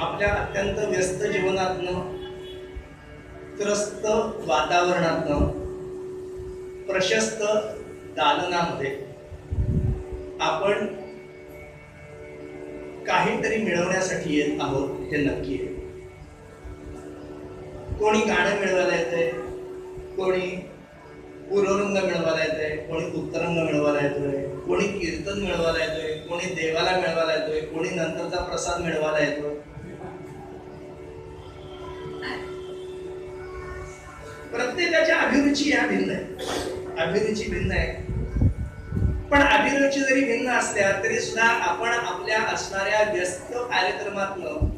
आपल्या अत्यंत व्यस्त जीवनातनं, त्रस्त वातावरणातनं, प्रशस्त दालनामध्ये आपण काहीतरी मिळवण्यासाठी येत आहोत हे नक्की आहे. कोणी गाणं मिळवायला येतंय, कोणी पूर्वरंग मिळवायला येतोय, कोणी उत्तरंग मिळवायला येतोय, कोणी कीर्तन मिळवायला येतोय, कोणी देवाला मिळवायला येतोय, कोणी नंतरचा प्रसाद मिळवायला येतोय. प्रत्येकाच्या अभिरुची या भिन्न आहे, अभिरुची भिन्न आहे. पण अभिरुची जरी भिन्न असल्या तरी सुद्धा आपण आपल्या असणाऱ्या व्यस्त कार्यक्रमातनं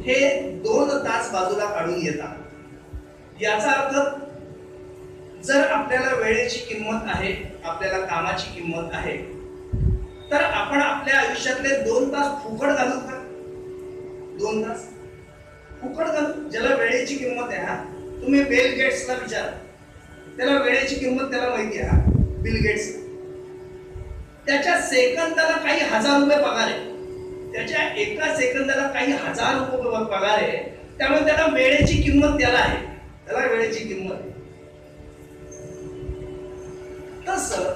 हे 2 तास बाजूला काढून येतात. याचा अर्थ जर आपल्याला वेळेची किंमत आहे, आपल्याला कामाची किंमत आहे, तर आपण आपल्या आयुष्यातले 2 तास फुकट घालू का? 2 तास फुकट घालू? ज्याला वेळेची किंमत आहे, हा तुम्ही बिल गेट्सला विचारा, त्याला वेळेची किंमत त्याला माहिती आहे. बिल गेट्स त्याच्या सेकंदाला काही हजार रुपये पगार आहे, त्याच्या एका सेकंदाला काही हजार रुपये पगार आहे. त्यामुळे त्याला वेळेची किंमत त्याला आहे, त्याला वेळेची किंमत आहे. तसं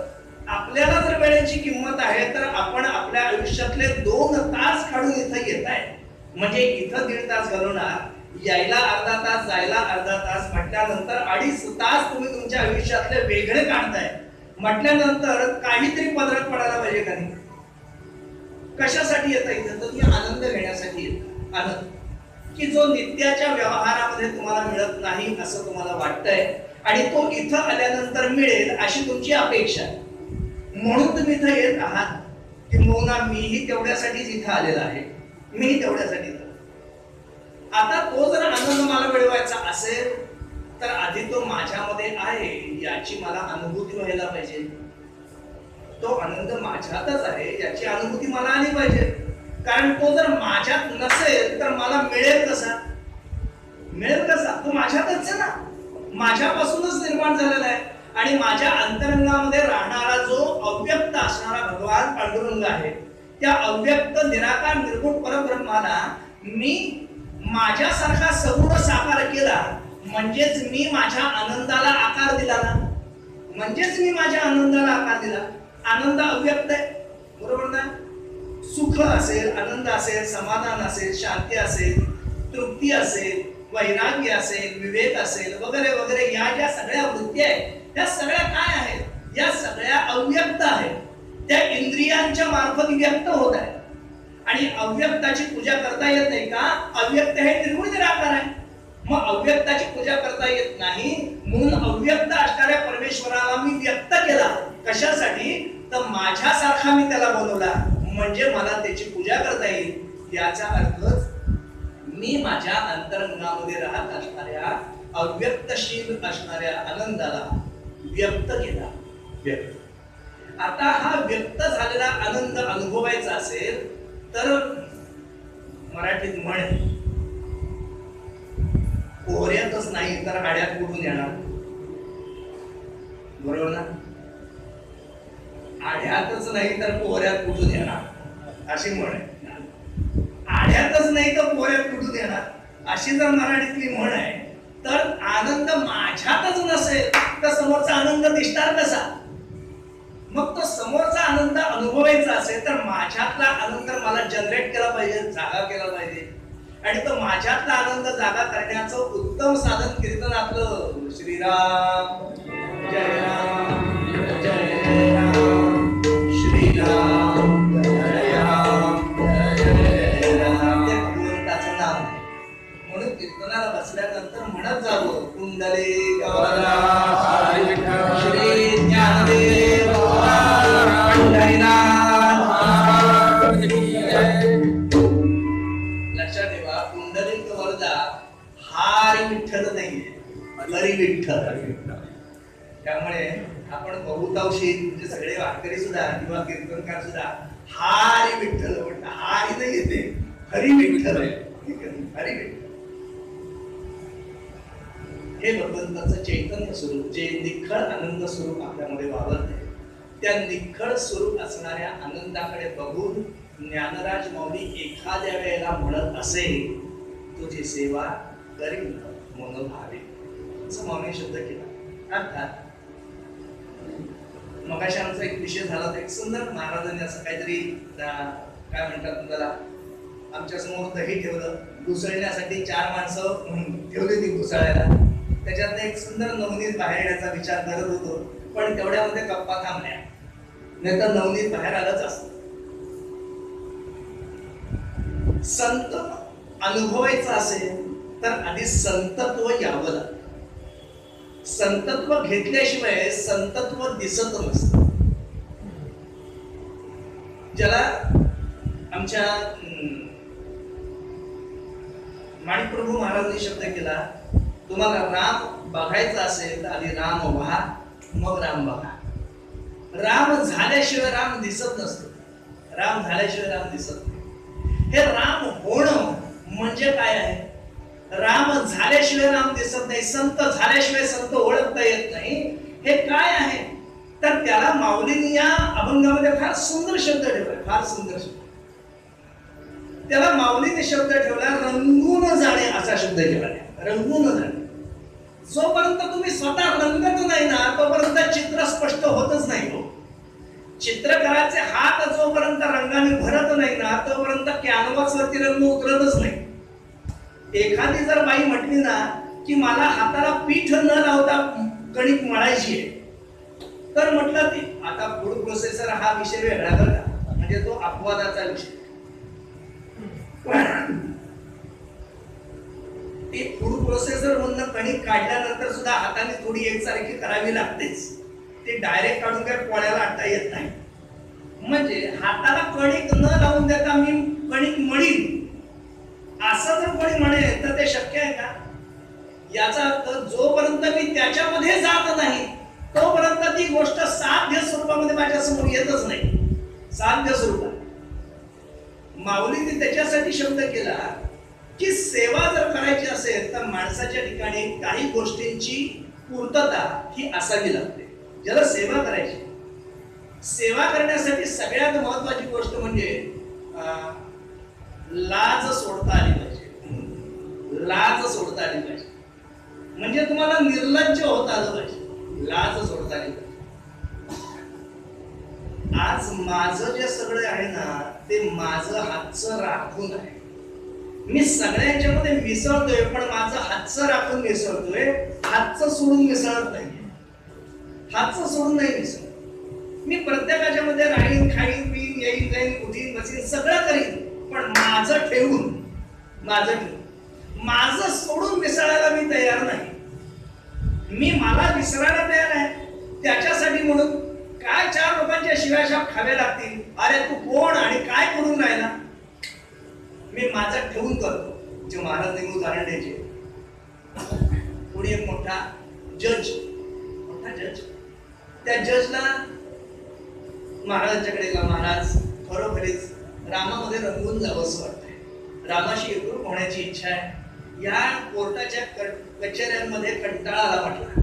आपल्याला जर वेळेची किंमत आहे तर आपण आपल्या आयुष्यातले 2 तास काढून इथं येत आहे. म्हणजे इथं 1.5 तास घालवणार, यायला अर्धा तास, जायला अर्धा तास, म्हटल्यानंतर 2.5 तास तुम्ही तुमच्या आयुष्यातले वेगळे काढताय. म्हटल्यानंतर काहीतरी पदरात पडायला पाहिजे का नाही? कशासाठी येतं इथं? तर तुम्ही आनंद घेण्यासाठी येत. आनंद की जो नित्याच्या व्यवहारामध्ये तुम्हाला मिळत नाही असं तुम्हाला वाटतंय आणि तो इथं आल्यानंतर मिळेल अशी तुमची अपेक्षा आहे, म्हणून तुम्ही इथं येत आहात. किंबहुना मीही तेवढ्यासाठीच इथं आलेला आहे, मीही तेवढ्यासाठी. आता तो जर आनंद मला मिळवायचा असेल तर आधी तो माझ्यामध्ये आहे याची मला अनुभूती व्हायला पाहिजे. तो आनंद माझ्यातच आहे याची अनुभूती मला आली पाहिजे. कारण तो जर माझ्यात नसेल तर मला मिळेल कसा? मिळेल कसा? तो माझ्यातच आहे ना, माझ्यापासूनच निर्माण झालेला आहे. आणि माझ्या अंतरंगामध्ये राहणारा जो अव्यक्त असणारा भगवान पांडुरंग आहे, त्या अव्यक्त निराकार निर्गुण परब्रह्माला मी माझ्यासारखा सगुण साकार केला, म्हणजेच मी माझ्या आनंदाला आकार दिला ना, म्हणजेच मी माझ्या आनंदाला आकार दिला. आनंद अव्यक्त आहे, बरोबर ना? सुख असेल, आनंद असेल, समाधान असेल, शांती असेल, तृप्ती असेल, वैराग्य असेल, विवेक असेल, वगैरे वगैरे, या ज्या सगळ्या वृत्ती आहेत त्या सगळ्या काय आहेत? या सगळ्या अव्यक्त आहेत. त्या इंद्रियांच्या मार्फत व्यक्त होत आहेत. आणि अव्यक्ताची पूजा करता येत नाही का? अव्यक्त हे निर्गुण निराकार आहे. मग अव्यक्ताची पूजा करता येत नाही, म्हणून अव्यक्त असणाऱ्या परमेश्वराला मी व्यक्त केला. कशासाठी? तर माझ्यासारखा मी त्याला बनवला, म्हणजे मला त्याची पूजा करता येईल. याचा अर्थच मी माझ्या अंतरंगामध्ये राहत असणाऱ्या अव्यक्तशील असणाऱ्या आनंदाला व्यक्त केला. व्यक्त. आता हा व्यक्त झालेला आनंद अनुभवायचा असेल तर मराठीत म्हण, पोहऱ्यातच नाही तर आड्यात कुठून येणार? बरोबर ना? आड्यातच नाही तर पोहऱ्यात कुठून येणार अशी म्हण आहे. आड्यातच नाही तर पोहऱ्यात कुठून येणार अशी जर मराठीतली म्हण आहे, तर आनंद माझ्यातच नसेल तर समोरचा आनंद दिसणार कसा? मग तो समोरचा आनंद अनुभवायचा असेल तर माझ्यातला आनंद मला जनरेट केला पाहिजे, जागा केला पाहिजे. आणि तो माझ्यातला आनंद जागा करण्याचं उत्तम साधन कीर्तन आपलं श्रीराम जय राम जय राम श्रीराम जय राम जय राम. ते भगवंताचं नाव आहे. म्हणून कीर्तनाला बसल्यानंतर म्हणत जावं, कुंडली गौरा श्री ज्ञानदेव लक्षात ठेवा, कुंडलिक वरदा हारी विठ्ठल नाहीये, हरी विठ्ठल. त्यामुळे आपण बहुतांशी म्हणजे सगळे वारकरी सुद्धा किंवा कीर्तनकार सुद्धा हारी विठ्ठल म्हणतात. हारी नाही येते, हरी विठ्ठल, हरी विठ्ठल. हे भगवंताचं चैतन्य स्वरूप, जे निखळ आनंद स्वरूप आपल्यामध्ये वावरते, त्या निखळ स्वरूप असणाऱ्या आनंदाकडे बघून ज्ञानराज माऊली एखाद्या वेळेला म्हणत असे, तुझी सेवा करीन मनोभावे, असं माऊली शब्द केला. अर्थात मगाशी आमचा एक विषय झाला होता, एक सुंदर महाराजांनी असं काहीतरी काय म्हणतात त्याला, आमच्या समोर दही ठेवलं, घुसळण्यासाठी 4 माणसं ठेवली ती घुसळायला. त्याच्यात एक सुंदर नवनीत बाहेर येण्याचा विचार करत होतो, पण तेवढ्यामध्ये गप्पा थांबल्या, नाही तर नवनीत बाहेर आलंच असत. संत अनुभवायचं असेल तर आधी संतत्व यावं लागतं. संतत्व घेतल्याशिवाय संतत्व दिसत नसतं. ज्याला आमच्या माणिकप्रभू महाराजांनी शब्द केला, तुम्हाला राम बघायचा असेल तर आधी राम व्हा, मग राम बघा. राम झाल्याशिवाय राम दिसत नसतो. राम झाल्याशिवाय राम दिसत नाही. हे राम होणं म्हणजे काय आहे? राम झाल्याशिवाय राम दिसत नाही, संत झाल्याशिवाय संत ओळखता येत नाही. हे काय आहे? तर त्याला माऊलींनी या अभंगामध्ये फार सुंदर शब्द ठेवलाय, फार सुंदर शब्द. त्याला माऊलीने शब्द ठेवला रंगून जाणे, असा शब्द ठेवला. रंगून जाणे. जोपर्यंत तुम्ही स्वतः रंगत नाही ना, तोपर्यंत चित्र स्पष्ट होतच नाही. हो, चित्रकाराचे हात जोपर्यंत रंगाने भरत नाही ना, तोपर्यंत कॅनव्हास वरती रंग उतरतच नाही. एखादी जर बाई म्हटली ना की मला हाताला पीठ न लावता कणिक मळायची आहे, तर म्हटलं ती आता फूड प्रोसेसर हा विषय वेगळा बरं का, म्हणजे तो अपवादाचा विषय. ती फूड प्रोसेसर मधनं कणिक काढल्यानंतर सुद्धा हाताने थोडी एकसारखी करावी लागतेच. ते डायरेक्ट काढून काय पोळ्याला आणता येत नाही. म्हणजे हाताला कणिक न लावून देता मी कणिक मळीन असं जर कोणी म्हणेल तर ते शक्य आहे का? याचा अर्थ जोपर्यंत मी त्याच्यामध्ये जात नाही तोपर्यंत ती गोष्ट साध्य स्वरूपामध्ये माझ्या समोर येतच नाही. साध्य स्वरूपात माऊलीने त्याच्यासाठी शब्द केला की सेवा जर करायची असेल तर माणसाच्या ठिकाणी काही गोष्टींची पूर्तता ही असावी लागते. ज्याला सेवा करायची, सेवा करण्यासाठी सगळ्यात महत्वाची गोष्ट म्हणजे लाज सोडता आली पाहिजे. लाज सोडता आली पाहिजे म्हणजे तुम्हाला निर्लज्ज होता आलं पाहिजे. लाज सोडता आली पाहिजे. आज माझं जे सगळं आहे ना ते माझं हातचं राखून आहे. मी सगळ्यांच्या मध्ये मिसळतोय पण माझं हातचं राखून मिसळतोय. हातचं सोडून मिसळत नाही. हातचं सोडून नाही मिसळत. मी प्रत्येकाच्या मध्ये राहीन, खाईन, पिईन, येईन, जाईन, उठीन, बसीन, सगळं करीन पण माझं ठेवून माझं सोडून मिसळायला मी तयार नाही. मी मला विसरायला तयार आहे. त्याच्यासाठी म्हणून काय 4 लोकांच्या शिव्याशाप खावे लागतील. अरे तू कोण आणि काय करून राहिला. मी माझं ठेवून करतो. जे महाराज उदाहरण द्यायचे. पुढे एक मोठा जज, त्या जजला महाराजांच्याकडे गेला. महाराज खरोखरीच रामामध्ये रंगून जावं असं वाटतंय. रामाशी एकरूप होण्याची इच्छा आहे. या कोर्टाच्या कचेऱ्यांमध्ये कंटाळा आला म्हटला.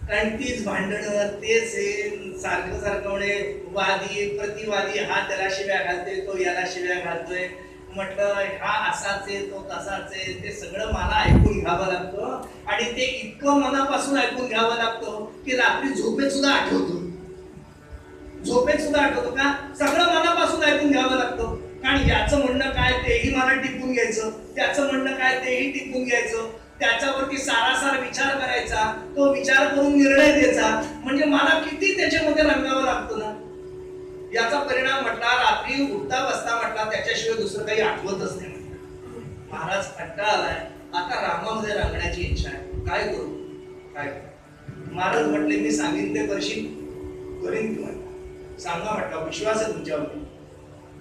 कारण तीच भांडणं, तेच हे सारखं सारखं म्हणे वादी प्रतिवादी, हा त्याला शिव्या घालतोय, तो याला शिव्या घालतोय. म्हटलं हा असाच आहे, तो तसाच आहे. ते सगळं मला ऐकून घ्यावं लागतं आणि ते इतकं मनापासून ऐकून घ्यावं लागतं की रात्री झोपेत सुद्धा आठवतो. का सगळं मनापासून ऐकून घ्यावं लागतं. कारण याचं म्हणणं काय तेही मला टिपून घ्यायचं, त्याचं म्हणणं काय तेही टिपून घ्यायचं, त्याच्यावरती सारासार विचार करायचा, तो विचार करून निर्णय द्यायचा. म्हणजे मला किती त्याच्यामध्ये रंगावं लागतं ना. याचा परिणाम म्हटला रात्री उठता बसता म्हटला त्याच्याशिवाय दुसरं काही आठवतच नाही. महाराज कंटाळा आलाय, आता रामामध्ये रंगण्याची इच्छा आहे, काय करू. महाराज म्हटले मी सांगेन ते करशील, करीन की म्हटलं. सांगा म्हटलं, विश्वास आहे तुमच्यावर.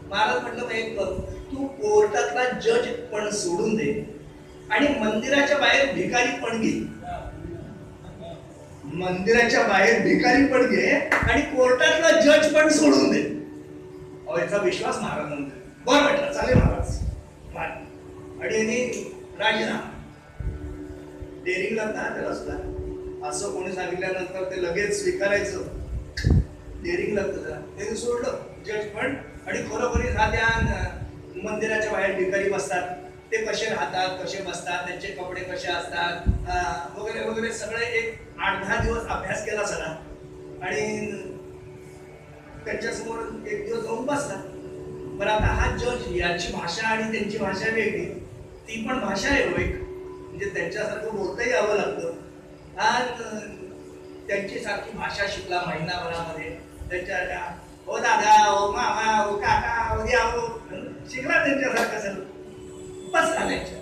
महाराज म्हटलं एक कर, तू कोर्टातला जज पण सोडून दे आणि मंदिराच्या बाहेर भिकारी पण घे. मंदिराच्या बाहेर भिकारी पण घे आणि कोर्टातला जज पण सोडून दे. याचा विश्वास महाराजांना. बरं म्हटलं चालेल महाराज. आणि राजीनामा डेअरिंगला ना त्याला सुद्धा असं कोणी सांगितल्यानंतर ते लगेच स्वीकारायचं. डेअरिंग लागतं त्याला. त्यांनी सोडलं जज पण. आणि खरोखरीच हा त्या मंदिराच्या बाहेर भिकारी बसतात. ते कसे राहतात, कसे बसतात, त्यांचे कपडे कसे असतात वगैरे वगैरे सगळे एक 8-10 दिवस अभ्यास केला सगळा. आणि त्यांच्या समोर एक दिवस जाऊन बसला. पण आता हा जज, याची भाषा आणि त्यांची भाषा वेगळी. ती पण भाषा आहे एक, म्हणजे त्यांच्यासारखं बोलता यावं लागतं. हा त्यांची सारखी भाषा शिकला महिनाभरामध्ये. त्यांच्या हो दादा, हो मामा, हो काका, हो द्या, हो शिकला त्यांच्यासारखं सगळं. बसला त्यांच्या.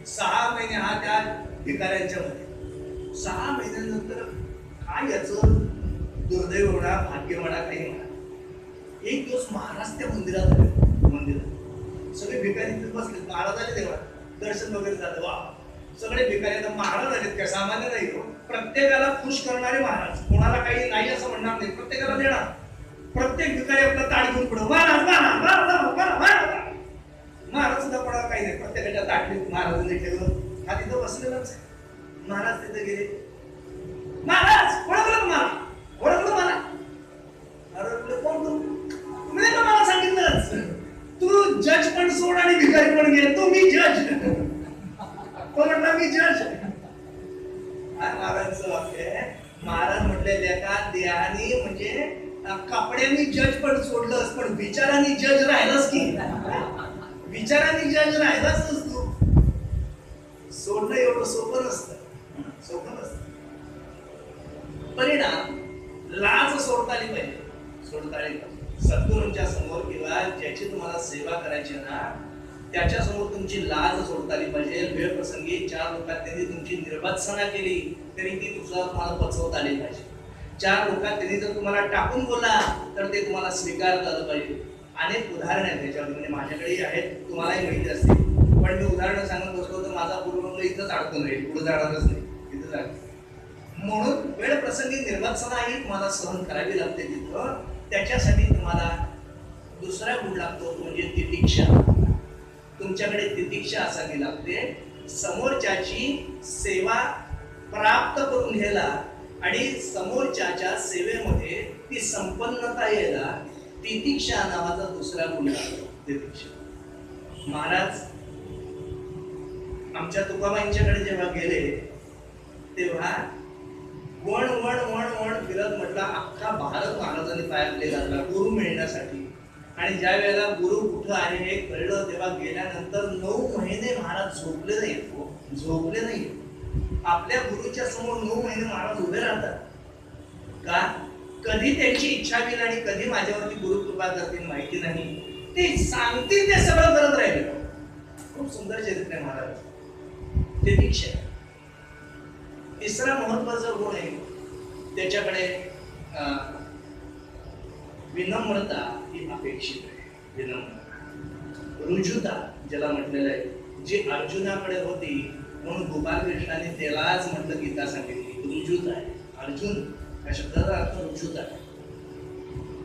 6 महिने हा त्या भिकाऱ्यांच्या मध्ये. 6 महिन्यानंतर काय याचं दुर्दैव म्हणा, भाग्य म्हणा, काही म्हणा, एक दिवस महाराज त्या मंदिरात आले. मंदिरात सगळे भिकारी बसले. महाराज आले तेव्हा दर्शन वगैरे झालं. वा, सगळे भिकारी. आता महाराज आलेत काय सामान्य नाही. प्रत्येकाला खुश करणारे महाराज. कोणाला काही नाही असं म्हणणार नाही, प्रत्येकाला देणार. प्रत्येक भिकारी आपला ताट घेऊन पुढे महाराज महाराज सुद्धा कोणाला काही नाही. प्रत्येकाच्या ताटलीत महाराजांनी ठेवलं. हा तिथं बसलेलाच आहे. महाराज तिथे गेले. महाराज ओळखलं मला, ओळखलं मला. अरे कोण तू? तुम्ही नाही मला सांगितलंच, तू जज पण सोड आणि भिकारी पण घे. तो मी जज. तो म्हटला मी जज. महाराजचं वाक्य आहे. महाराज म्हटले लेका देहानी म्हणजे कपड्यांनी जज पण सोडलंस पण विचारांनी जज राहिलास की. विचारांनी जज राहिलाच तू. सोडणं एवढं सोपं नसतं. परिणाम लाज सोडता आली पाहिजे. सद्गुरूंच्या समोर किंवा ज्याची तुम्हाला सेवा करायची ना त्याच्यासमोर तुमची लाज सोडता आली पाहिजे. वेळ प्रसंगी 4 लोकांत त्यांनी तुमची निर्भत्सना केली तरी ती तुम्हाला पचवता आली पाहिजे. 4 लोकांत त्यांनी जर तुम्हाला टाकून बोलला तर ते तुम्हाला स्वीकारता आलं पाहिजे. अनेक उदाहरण आहेत त्याच्यावर, म्हणजे माझ्याकडेही आहेत, तुम्हालाही माहिती असतील. पण मी उदाहरण सांगत बसलो तर माझा पूर्वंग इथंच अडकून राहील, पुढे जाणारच नाही, इथंच अडकून. म्हणून वेळ प्रसंगी निर्भत्सना ही तुम्हाला सहन करावी लागते तिथं. त्याच्यासाठी तुम्हाला दुसरा गुण लागतो म्हणजे तितिक्षा. तुमच्याकडे तितिक्षा असावी लागते समोरच्याची सेवा प्राप्त करून घ्यायला आणि समोरच्याच्या सेवेमध्ये ती संपन्नता यायला तितिक्षा नावाचा दुसरा गुण लागतो. तितिक्षा. महाराज आमच्या तुकाबाईंच्याकडे जेव्हा गेले तेव्हा वण वण वण वण फिरत म्हटला अख्खा भारत महाराजांनी पायातले घातला गुरु मिळण्यासाठी. आणि ज्या वेळेला गुरु कुठं आहे हे कळलं तेव्हा गेल्यानंतर 9 महिने महाराज झोपले नाहीत. झोपले नाही. आपल्या गुरुच्या समोर 9 महिने महाराज उभे राहतात. का? कधी त्यांची इच्छा होईल आणि कधी माझ्यावरती गुरु कृपा करतील माहिती नाही. ते सांगतील ते सगळं करत राहिले. खूप सुंदर चरित्र आहे महाराज. तितिक्षा. तिसरा महत्वाचा गुण आहे त्याच्याकडे विनम्रता ही अपेक्षित आहे. विनम्रता. रुजुता ज्याला म्हटलेलं आहे, जी अर्जुनाकडे होती म्हणून गोपाल कृष्णाने त्यालाच म्हटलं गीता सांगितली रुजुता आहे. अर्जुन या शब्दाचा अर्थ रुजुता आहे.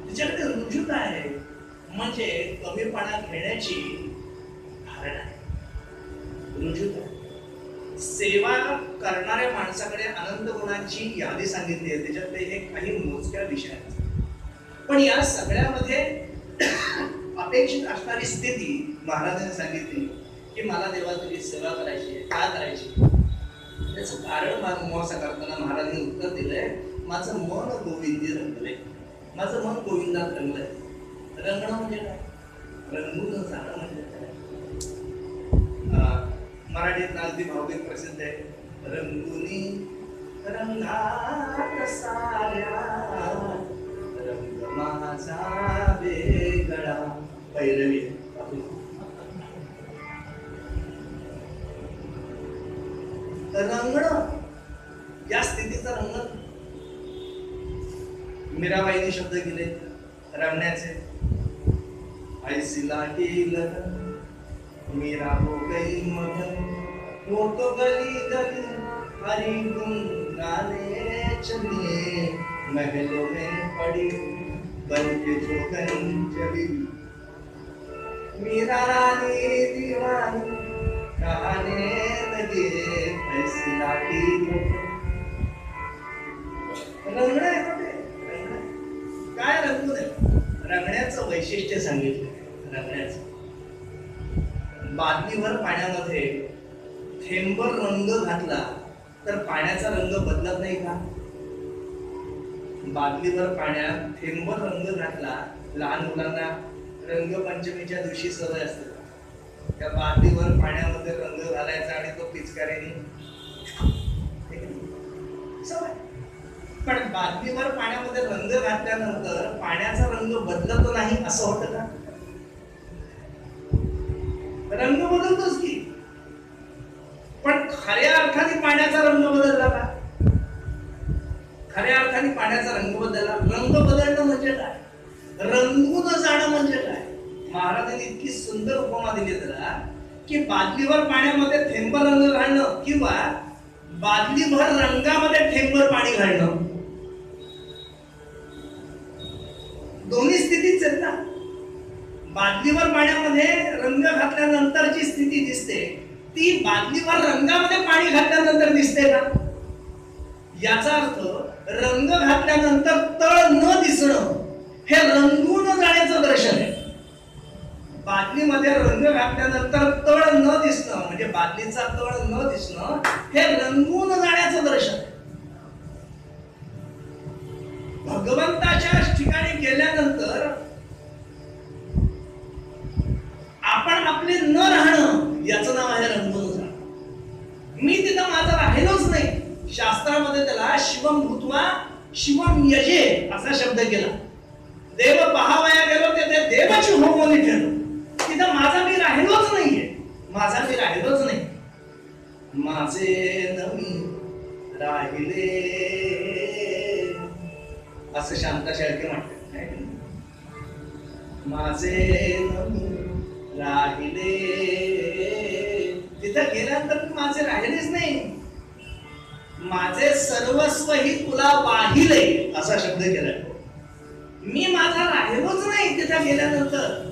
तिच्याकडे रुजुता आहे म्हणजे कमीपणा घेण्याची धारणा आहे. रुजुता. सेवा करणाऱ्या माणसाकडे अनंत गुणांची यादी सांगितली आहे. त्याच्यातले हे काही मोजक्या विषय आहेत. पण या सगळ्यामध्ये अपेक्षित असणारी स्थिती महाराजांनी सांगितली की मला देवा तुझी सेवा करायची आहे. का करायची? त्याचं कारण मागमोसा करताना महाराजांनी उत्तर दिलंय, माझं मन गोविंदी रंगलंय. माझं मन गोविंदात रंगलंय. रंगणं म्हणजे काय? रंगून जाणं म्हणजे काय? मराठीत अगदी भावगीत प्रसिद्ध आहे. रंगुनी रंगात साऱ्या रंग माझा वेगळा. पैरवी. रंगणं या स्थितीचा रंग मीराबाईने शब्द केले रंगण्याचे. ऐसी लागी लगन मीरा हो गई मगन वो तो गली गली हरी गुन गाने चलिए महलों में पड़ी बन के जोगन चली. मीरा रानी दीवानी कहने लगे ऐसी लागी रंगणे. काय रंगू नये? रंगण्याचं वैशिष्ट्य सांगितलं. रंगण्याचं बादलीभर पाण्यामध्ये थेंबर रंग घातला तर पाण्याचा रंग बदलत नाही का? बादलीभर पाण्यात थेंबर रंग घातला. लहान मुलांना रंगपंचमीच्या दिवशी सवय असते त्या बादलीभर पाण्यामध्ये रंग घालायचा आणि तो पिचकारीने सवय. पण बादलीभर पाण्यामध्ये रंग घातल्यानंतर पाण्याचा रंग बदलत नाही असं होतं का? रंग बदलतोच की. पण खऱ्या अर्थाने पाण्याचा रंग बदलला का? खऱ्या अर्थाने पाण्याचा रंग बदलला. रंग बदलणं म्हणजे काय? रंगून जाणं म्हणजे काय? महाराजांनी इतकी सुंदर उपमा दिली त्याला की बादलीभर पाण्यामध्ये थेंब रंग घालणं किंवा बादलीभर रंगामध्ये थेंबर पाणी घालणं, दोन्ही स्थितीच आहेत ना. बादलीभर पाण्यामध्ये रंग घातल्यानंतर जी स्थिती दिसते ती बादलीभर रंगामध्ये पाणी घातल्यानंतर दिसते का? याचा अर्थ रंग घातल्यानंतर तळ न दिसणं हे रंगून जाण्याचं दर्शन आहे. बादलीमध्ये रंग घातल्यानंतर तळ न दिसणं म्हणजे बादलीचा तळ न दिसणं हे रंगून जाण्याचं दर्शन आहे. भगवंताच्या ठिकाणी गेल्यानंतर आपण आपले न राहणं याचं नाव आहे रंगून जाणं. मी तिथं माझा राहिलोच नाही. शास्त्रामध्ये त्याला शिवम भूत्वा शिवम यजे असा शब्द केला. देव पहावया गेलो ते देवाची होमोनी ठेवलं. तिथं माझा मी राहिलोच नाहीये. माझा मी राहिलोच नाही. माझे नमी राहिले असं शांता शेळके म्हणतात. माझे नमी राहिले, तिथं गेल्यानंतर माझे राहिलेच नाही. माझे सर्वस्व ही तुला वाहिले असा शब्द केलाय. मी माझा राहिलोच नाही तिथं गेल्यानंतर,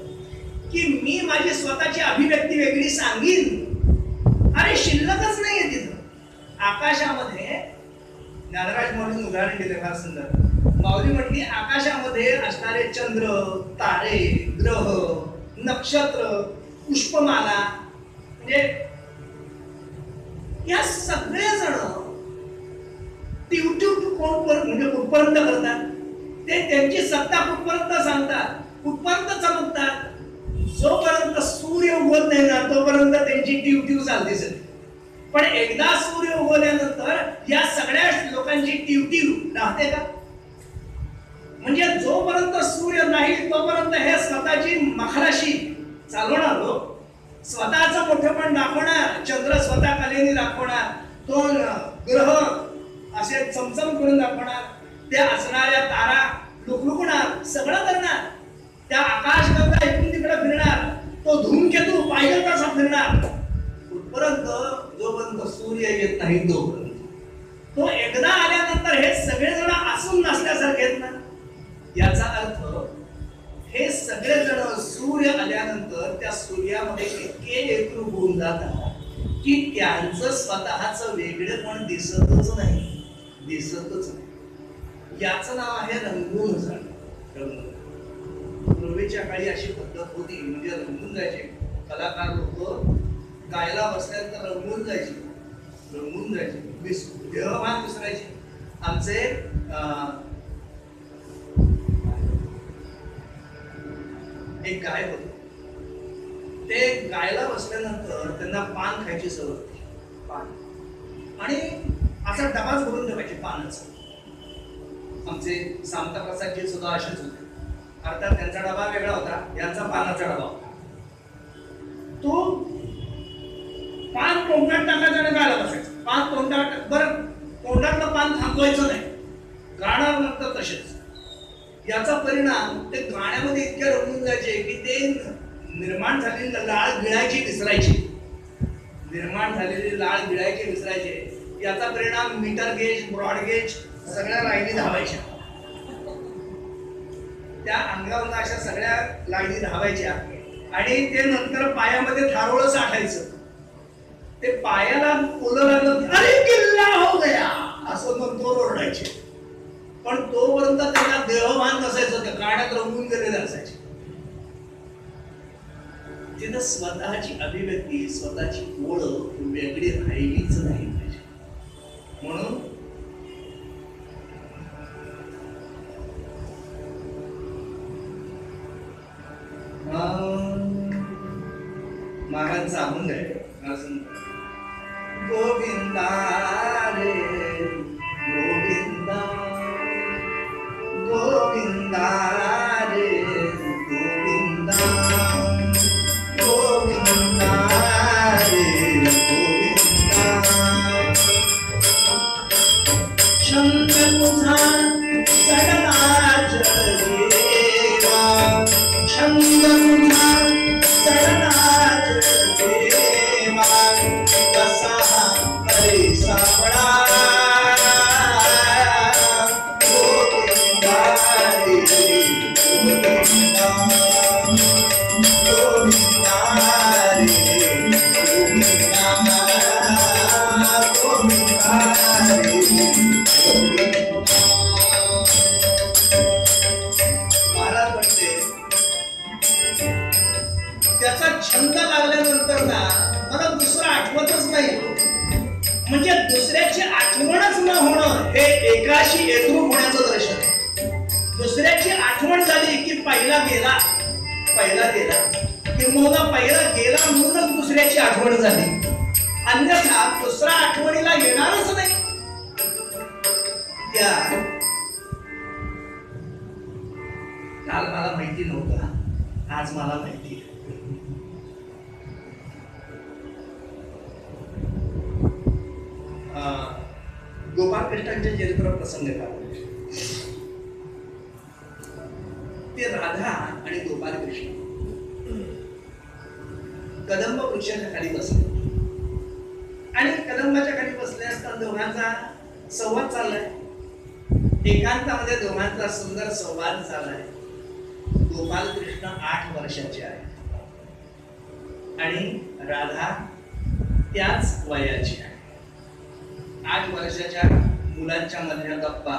की मी माझी स्वतःची अभिव्यक्ती वेगळी सांगीन. अरे शिल्लकच नाहीये तिथं. आकाशामध्ये ज्ञानराज माऊलींनी उदाहरण दिले फार सुंदर. माऊली म्हटली आकाशामध्ये असणारे चंद्र, तारे, ग्रह, नक्षत्र, पुष्पमाला, म्हणजे या सगळे जण टिवटिव म्हणजे कुठपर्यंत करतात, ते त्यांची सत्ता कुठपर्यंत सांगतात, कुठपर्यंत चमकतात. जोपर्यंत सूर्य उगवत नाही ना तोपर्यंत त्यांची टिवटिव चालतेच. पण एकदा सूर्य उगवल्यानंतर या सगळ्या लोकांची टिवटिव राहते का? म्हणजे जोपर्यंत सूर्य नाही तोपर्यंत हे स्वतःची मखराशी चालवणार लोक, स्वतःचं मोठेपण दाखवणार, चंद्र स्वतः कलेने दाखवणार, तो ग्रह असे चमचम करून दाखवणार, त्या असणाऱ्या तारा लुकलुकणार, सगळं करणार. त्या आकाशगंगा इकडून तिकडे फिरणार, तो धूमकेतू पाहिजे तसा फिरणार. कुठपर्यंत? जोपर्यंत सूर्य येत नाही तोपर्यंत. तो एकदा आल्यानंतर हे सगळेजण असून नसल्यासारखे आहेत ना. याचा अर्थ हे सगळेजण सूर्य आल्यानंतर त्या सूर्यामध्ये इतके एकरूप होऊन जातात की त्यांचं स्वतःचं वेगळेपण दिसतच नाही. याचं नाव आहे रंगून जाणं. पूर्वीच्या काळी अशी पद्धत होती, म्हणजे रंगून जायचे कलाकार लोक. गायला बसल्यानंतर रंगून जायचे, देहभान विसरायचे. आमचे एक गायक होते, ते गायला बसल्यानंतर त्यांना पान खायची सवय होती. पान आणि असा डबाच भरून ठेवायचे पानाचा. आमचे सामता प्रसादजी सुद्धा असेच होते. अर्थात त्यांचा डबा वेगळा होता, यांचा पानाचा डबा होता. तो पान तोंडात टाकायचं आणि गायला बसायचं. पान तोंडात, बरं तोंडातलं पान थांबवायचं नाही, गाणार नंतर तसेच. याचा परिणाम ते गाण्यामध्ये इतके रमून जायचे की ते निर्माण झालेली लाळ गिळायची विसरायचे. याचा परिणाम मीटर गेज, ब्रॉड गेज सगळ्या लाईनी धावायच्या. त्या अंगावरून अशा सगळ्या लाईनी धावायच्या आणि ते नंतर पायामध्ये थारोळं साठायचं. ते पायाला ओलं लागलं, अरे किल्ला हो गया असं नंतर ओरडायचे. पण तोपर्यंत त्यांना देहभान नसायचं, त्या गाण्यात रंगून गेलेले असायचे. तिथं स्वतःची अभिव्यक्ती, स्वतःची ओळख वेगळी राहिलीच नाही पाहिजे. म्हणून महाराज सांगून जायचं गोविंदा रे गोविंदा, गोविंदा रे गोविंदा, गोविंदा रे गोविंदा. छंद तुझा चढला देवा, छंद तुझा चढला देवा, कसा हरी सापडा. गोविंदा रे गोविंदा, गोविंदा रे गोविंदा, गोविंदा रे गोविंदा. महाराज म्हणते त्याचा छंद लागल्यानंतर ना मला दुसरं आठवतच नाही. म्हणजे दुसऱ्याची आठवणच न होणं हे एकाशी एकरूप होण्याचं दर्शन आहे. दुसऱ्याची आठवण झाली की पहिला गेला किंवा पहिला गेला म्हणूनच दुसऱ्याची आठवण झाली, अन्यथा दुसरा आठवणीला येणारच नाही. काल मला माहिती नव्हतं, आज मला माहिती आहे. गोपाळकृष्णांचे चरित्र प्रसंग का ते राधा आणि गोपाळकृष्ण कदंब वृक्षाच्या खाली बसले आणि कदंबाच्या खाली बसले असताना दोघांचा संवाद चाललाय. एकांतामध्ये दोघांचा सुंदर संवाद चाललाय. गोपाळकृष्ण 8 वर्षाचे आहे आणि राधा त्याच वयाची आहे. 8 वर्षाच्या मुलांच्या मधल्या गप्पा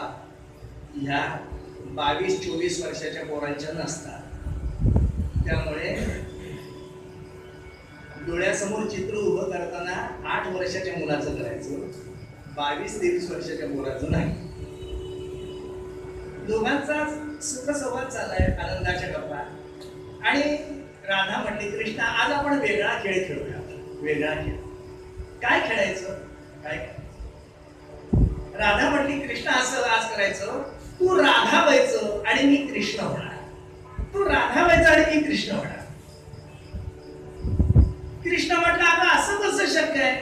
ह्या 22-24 वर्षाच्या पोरांच्या नसतात. त्यामुळे डोळ्यासमोर चित्र उभं करताना 8 वर्षाच्या मुलाचं करायचं, 22-23 वर्षाच्या पोराचं नाही. दोघांचा सुख संवाद चाललाय, आनंदाच्या गप्पा. आणि राधा म्हणली, कृष्णा आज आपण वेगळा खेळ खेळूया. वेगळा खेळ काय खेळायचं? काय? राधा म्हटली, कृष्णा असं आज करायचं, तू राधा व्हायचं आणि मी कृष्ण होणार. तू राधा व्हायचं आणि मी कृष्ण होणार. कृष्ण म्हटलं, अगं असं कसं शक्य आहे?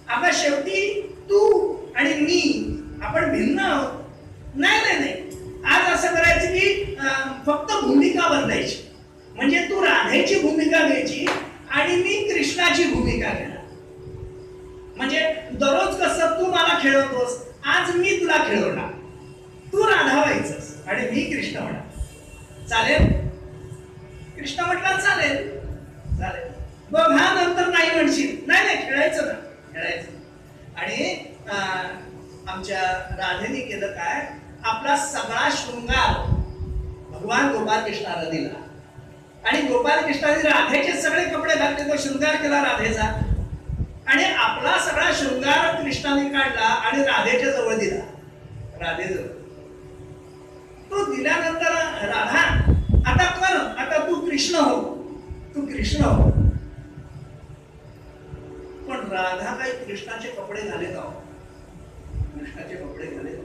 अगं शेवटी तू आणि मी आपण भिन्न आहोत. नाही नाही नाही, आज असं करायचं की फक्त भूमिका बदलायची. म्हणजे तू राधेची भूमिका घ्यायची आणि मी कृष्णाची भूमिका घेणार. म्हणजे दररोज कसं तू मला खेळवतोस, आज मी तुला खेळवणार. तू राधा व्हायचंस आणि मी कृष्ण होणार. चालेल? कृष्ण म्हटलं चालेल. चालेल, बघ हा नंतर नाही म्हणशील. नाही नाही, खेळायचं ना, खेळायचं. आणि आमच्या राधेने केलं काय, आपला सगळा शृंगार भगवान गोपाळकृष्णाला दिला आणि गोपाळकृष्णाने राधेचे सगळे कपडे घातले, तो शृंगार केला राधेचा. आणि आपला सगळा शृंगार कृष्णाने काढला आणि राधेच्या जवळ दिला. राधेजवळ तो दिल्यानंतर राधा आता कर, आता तू कृष्ण हो, तू कृष्ण हो. पण राधा काही कृष्णाचे कपडे घाले ना, कृष्णाचे कपडे घाले.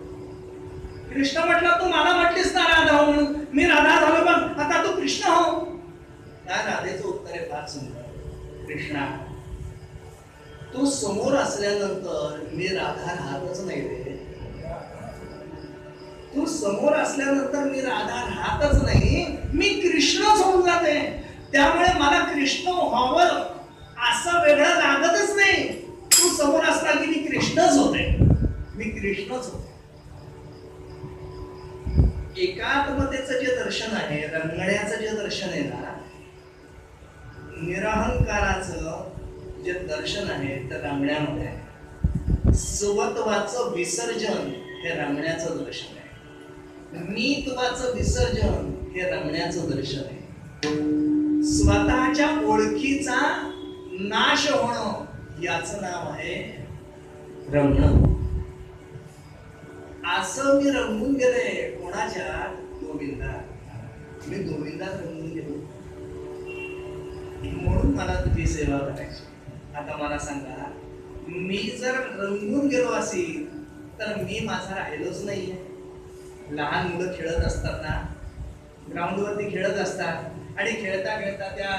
कृष्ण म्हटलं, तू मला म्हटलीस ना राधा हो म्हणून, मी राधा झालो, पण आता तू कृष्ण हो. त्या राधेचं उत्तर आहे फार सुंदर. कृष्णा, तू समोर असल्यानंतर मी राधा राहतच नाही रे. तू समोर असल्यानंतर मी राधा राहतच नाही, मी कृष्णच होऊन जाते. त्यामुळे मला कृष्ण व्हावं असं वेगळं लागतच नाही. तू समोर असला की मी कृष्णच होते, मी कृष्णच होते. एकात्मतेचं जे दर्शन आहे, रंगण्याचं जे दर्शन आहे ना, निरहंकाराचं जे दर्शन आहे ते रंगण्यामध्ये आहे. स्वत्वाचं विसर्जन हे रंगण्याचं दर्शन आहे. मीत्वाचं विसर्जन हे रंगण्याचं दर्शन आहे. स्वतःच्या ओळखीचा नाश होणं याचं नाव आहे रंगणं. असं मी रंगून गेले कोणाच्या? गोविंदात. मी गोविंदात रंगून गेलो म्हणून मला तुझी सेवा करायची. आता मला सांगा, मी जर रंगून गेलो असेल तर मी माझा राहिलोच नाहीये. लहान मुलं खेळत असतात ना, ग्राउंडवरती खेळत असतात आणि खेळता खेळता त्या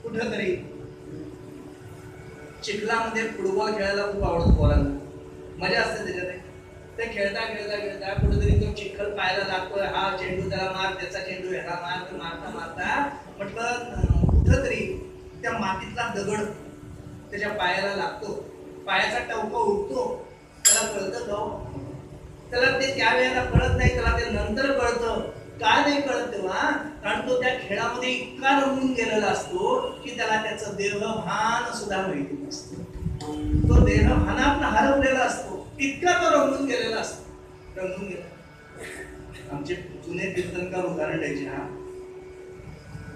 कुठंतरी चिखलामध्ये फुटबॉल खेळायला खूप आवडतो पोरांना, मजा असते त्याच्यात. ते खेळता खेळता खेळता कुठेतरी तो चिखल पाहायला लागतोय, हा चेंडू त्याला मार, त्याचा चेंडू ह्याला मार. तर मारता मारता म्हटलं कुठंतरी त्या मातीतला दगड त्याच्या पायाला लागतो, पायाचा टवका उठतो. त्याला कळतं का? त्याला ते त्यावेळेला कळत नाही, त्याला ते नंतर कळतं. का नाही कळत तेव्हा? कारण तो त्या खेळामध्ये इतका रमून गेलेला असतो की त्याला त्याचं देहभान सुद्धा माहिती नसतं. तो देहभानात हरवलेला असतो, इतका तो रमून गेलेला असतो. रमून गेला. आमचे जुने कीर्तनकार उदाहरण द्यायचे, हा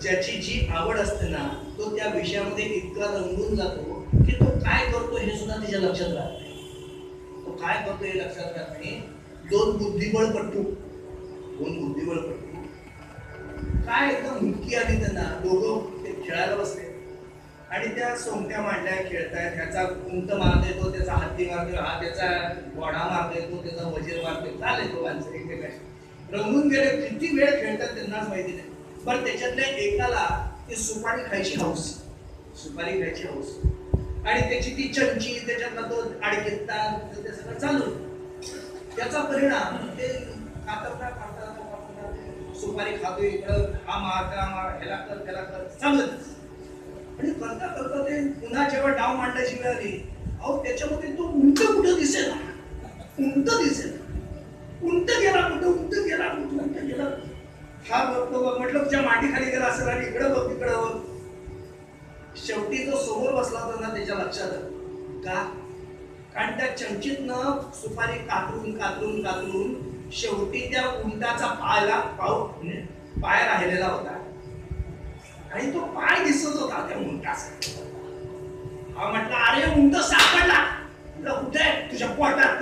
ज्याची जी आवड असते ना, तो त्या विषयामध्ये इतका रंगून जातो की तो काय करतो हे सुद्धा त्याच्या लक्षात राहत नाही. तो काय करतो हे लक्षात राहत नाही. दोन बुद्धिबळपट्टू काय एकदम मुटकी आली त्यांना. दोघं ते खेळायला बसले आणि त्या सोंगट्या मांडल्या खेळतायत. ह्याचा उंट मारता येतो, त्याचा हत्ती मारतोय, हा त्याचा घोडा मारता येतो, त्याचा वजीर मारतोय. चालेल दोघांचं एकमेकांशी रंगून गेले. किती वेळ खेळतात त्यांनाच माहिती नाही. बरं, त्याच्यातल्या एकाला ती सुपारी खायची हौस. आणि त्याची ती चमची, त्याच्यातला तो आडकित्ता, ते सगळं चालू. त्याचा परिणाम ते सुपारी खातोय, इकडं हा मार त्याला मार, ह्याला कर त्याला कर चालत. आणि करता करता ते पुन्हा जेव्हा डाव मांडायची वेळ आली, अहो त्याच्यामध्ये तो उंट कुठं दिसेल, उंट दिसेल, उंट गेला कुठं, उंट गेला कुठं, उंट गेला. हा बघतो बघ, म्हटलं तुझ्या मांडी खाली गेला असेल आणि इकडं बघ तिकडं बघ. शेवटी जो समोर बसला होता ना त्याच्या लक्षात का, कारण त्या चमचीतनं सुपारी कातरून कातरून कातरून शेवटी त्या उंटाचा पाय राहिलेला होता आणि तो पाय दिसत होता त्या उंटाचा. हा म्हटलं अरे उंट सापडला. कुठे, तुझ्या पोटात.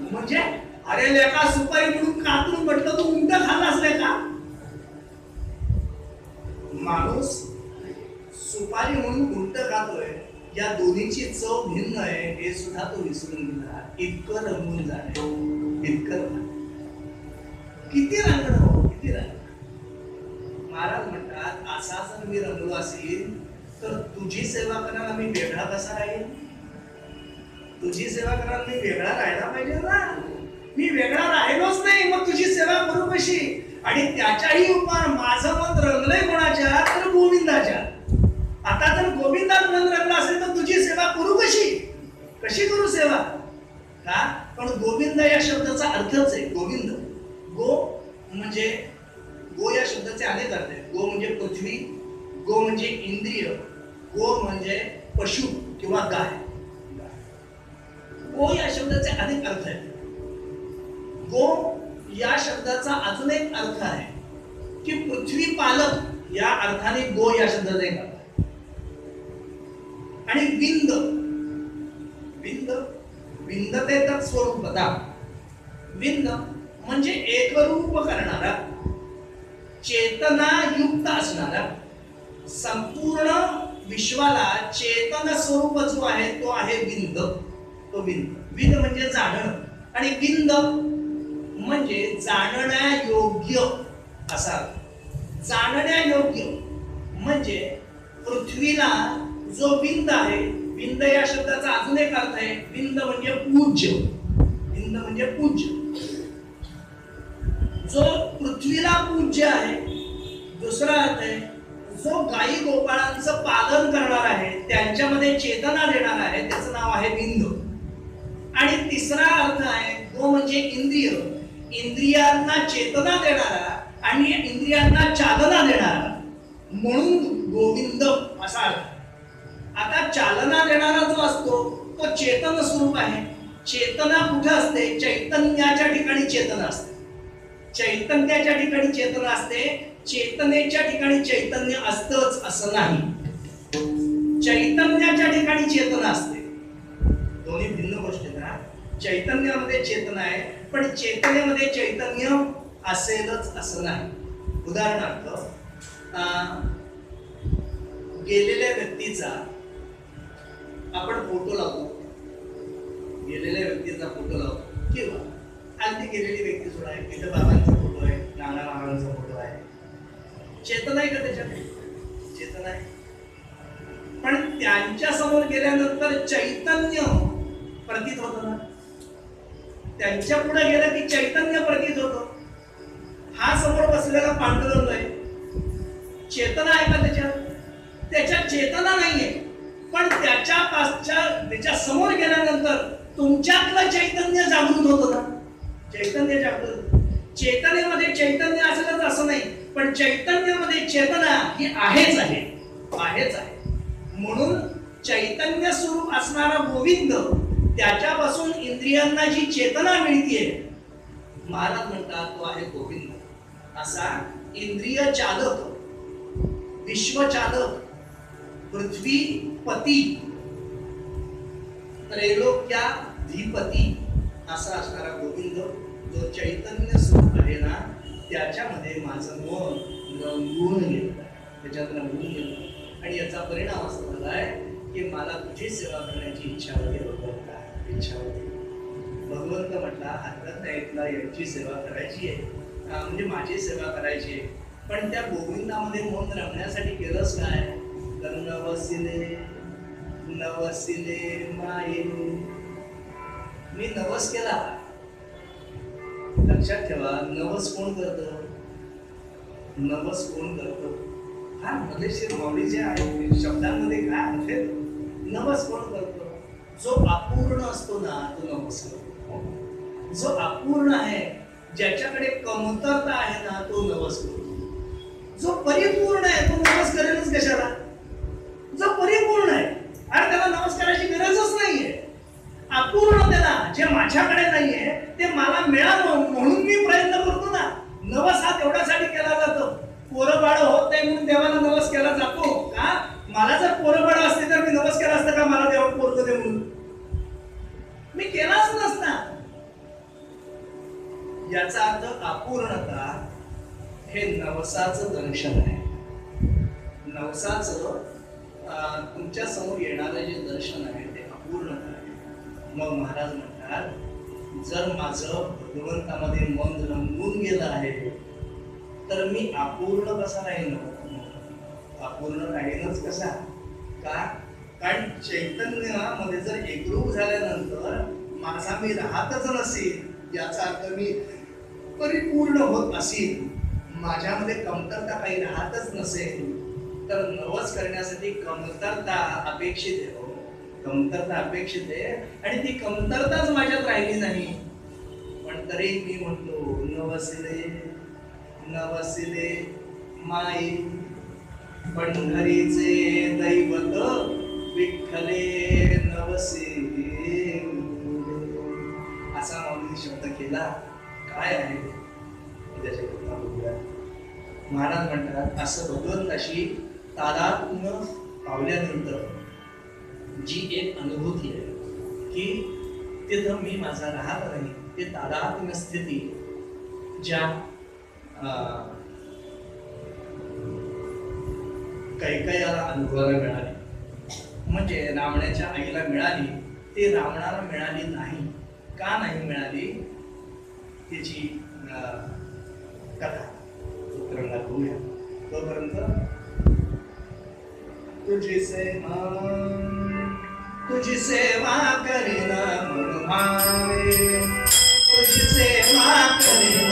म्हणजे अरे लेका सुपारी म्हणून कातरून म्हटलं तू उंट खाल्ला असले का. माणूस सुपारी म्हणून उंट खातोय, या दोन्हीची चव भिन्न आहे हे सुद्धा तो विसरून गेला. इतकं रंगून जाणे, इतकं. किती रंगण हो, किती रंग. महाराज म्हणतात असा जर मी रंगलो असेल तर तुझी सेवा करायला मी वेगळा कसा राहील. तुझी सेवा करायला मी वेगळा राहायला पाहिजे ना. मी वेगळा राहिलोच नाही, मग तुझी सेवा करू कशी. आणि त्याच्याही उपाय माझं मन रंगलंय कोणाच्या, तर गोविंदाच्या. आता जर गोविंदात मन रंगला असेल तर तुझी सेवा करू कशी, कशी करू सेवा. का, पण गोविंद या शब्दाचा अर्थच आहे गोविंद. गो म्हणजे, गो या शब्दाचे अनेक अर्थ आहेत. गो म्हणजे पृथ्वी, गो म्हणजे इंद्रिय, गो म्हणजे पशु किंवा गाय. गो या शब्दाचे अनेक अर्थ आहेत. गो या शब्दाचा अजून एक अर्थ आहे की पृथ्वी पालक, या अर्थाने गो या शब्दाचा एक अर्थ आहे. आणि विंद, विंद विंदते तत्स्वरूपता. विंद म्हणजे एकरूप करणारा, चेतना युक्त असणारा, संपूर्ण विश्वाला चेतन स्वरूप जो आहे तो आहे विंद. तो विंद. विंद म्हणजे जाणणं, आणि विंद म्हणजे जाणण्यायोग्य असा. जाणण्यायोग्य म्हणजे पृथ्वीला जो विंद आहे, विंद या शब्दाचा अजून एक अर्थ आहे, विंद म्हणजे पूज्य. विंद म्हणजे पूज्य, जो पृथ्वीला पूज्य आहे. दुसरा अर्थ आहे जो गायी गोपाळांचं पालन करणार आहे, त्यांच्यामध्ये चेतना देणार आहे, त्याचं नाव आहे विंद. आणि तिसरा अर्थ आहे गो म्हणजे इंद्रिय, इंद्रियांना चेतना देणारा आणि इंद्रियांना चालना देणारा, म्हणून गोविंद असा अर्थ. आता चालना देणारा जो असतो तो चेतन स्वरूप आहे. चेतना कुठे असते, चैतन्याच्या ठिकाणी चेतना असते. चैतन्याच्या ठिकाणी चेतना असते, चेतनेच्या ठिकाणी चैतन्य असतच असं नाही. चैतन्याच्या ठिकाणी चेतना असते. दोन्ही भिन्न गोष्टी ना. चैतन्यामध्ये चेतना आहे, पण चेतनेमध्ये चैतन्य असेलच असं नाही. उदाहरणार्थ, गेलेल्या व्यक्तीचा आपण फोटो लावतो, गेलेल्या व्यक्तीचा फोटो लावतो, किंवा अगदी गेलेली व्यक्ती सुद्धा आहे, तिथे बाबांचा फोटो आहे, नाना महाराजांचा फोटो आहे. चेतना आहे का त्याच्यात? चेतना आहे. पण त्यांच्या समोर गेल्यानंतर चैतन्य प्रतीत होतं ना. त्यांच्या पुढे गेलं की चैतन्य प्रतीत होतं. हा समोर बसलेला पांडुरंग आहे, चेतना आहे का त्याच्यात? त्याच्यात चेतना नाहीये. पण त्याच्या समोर गेल्यानंतर तुमच्यातलं चैतन्य जागृत होतं ना. चैतन्य जागृत. चेतनेमध्ये चैतन्य असेलच असं नाही, पण चैतन्यामध्ये चेतना ही आहेच आहे, आहेच आहे. म्हणून चैतन्य स्वरूप असणारा गोविंद, त्याच्यापासून इंद्रियांना जी चेतना मिळतीये, महाराज म्हणतात तो आहे गोविंद. असा इंद्रिय चालक, विश्वचालक, पृथ्वीपती, त्रैलोक्याधिपती असा असणारा गोविंद, जो चैतन्य स्वरूप आहे ना, त्याच्यामध्ये माझं मन रंगून गेलं, त्याच्यात रंगून गेलं. आणि याचा परिणाम असा झालाय की मला तुझी सेवा करण्याची इच्छा होती. इच्छा होती. भगवंत म्हटला हरकत नाही, तुला यांची सेवा करायची आहे, म्हणजे माझी सेवा करायची आहे. पण त्या गोविंदामध्ये मन रमण्यासाठी केलंच काय? गंगवसिले नवसिले माये. मी नवस केला. लक्षात ठेवा, नवस कोण करतं? नवस कोण करतं? हा मजेशीर माऊली जे आहे शब्दांमध्ये काय आहे, नवस कोण करतो? जो अपूर्ण असतो ना तो नवस करतो. जो अपूर्ण आहे, ज्याच्याकडे कमतरता आहे ना तो नवस करतो. जो परिपूर्ण आहे तो नवस करेलच कशाला? जो परिपूर्ण आहे आणि त्याला नवस करायची गरजच नाहीये. अपूर्ण त्याला, जे माझ्याकडे नाहीये ते मला मिळावं म्हणून मी प्रयत्न करतो ना. नवस हा तेवढ्यासाठी केला जातो. पोरं बाळ होत नाही म्हणून देवाला नवस केला जातो का? मला जर पोरं बाळ असते तर मी नवस केला असता का मला देवा पोरग दे म्हणून? मी केलाच नसता. याचा अर्थ अपूर्णता हे नवसाचं दर्शन आहे. नवसाचं तुमच्या समोर येणारं जे दर्शन आहे ते अपूर्णता आहे. मग महाराज म्हणतात, जर माझं भगवंतामध्ये मन रंगून गेलं आहे तर मी अपूर्ण कसा राहीन? अपूर्ण राहीनच कसा? का? कारण चैतन्यामध्ये जर एकरूप झाल्यानंतर माझा मी राहतच नसेल, याचा अर्थ मी परिपूर्ण होत असेल, माझ्यामध्ये कमतरता काही राहतच नसेल, तर नवस करण्यासाठी कमतरता अपेक्षित आहे. कमतरता अपेक्षित आहे आणि ती कमतरताच माझ्यात राहिली नाही. पण तरी मी म्हणतो, नवसिले नवसिले माई पंढरीचे दैवत विठ्ठले नवसे. असा माऊली शब्द केला. काय आहे त्याच्या बघूया. महाराज म्हणतात, असं भगवंताशी तादात्म्य पावल्यानंतर जी एक अनुभूती आहे की तिथं मी माझा राहत नाही, ते तादात्म्य स्थिती ज्या कैकयाला अनुभवायला मिळाली, म्हणजे रावणाच्या आईला मिळाली, ती रावणाला मिळाली नाही. का नाही मिळाली? त्याची कथा चित्रंगात होऊया. तोपर्यंत तुझी सेवा करीन मन भावे, तुझी सेवा करीन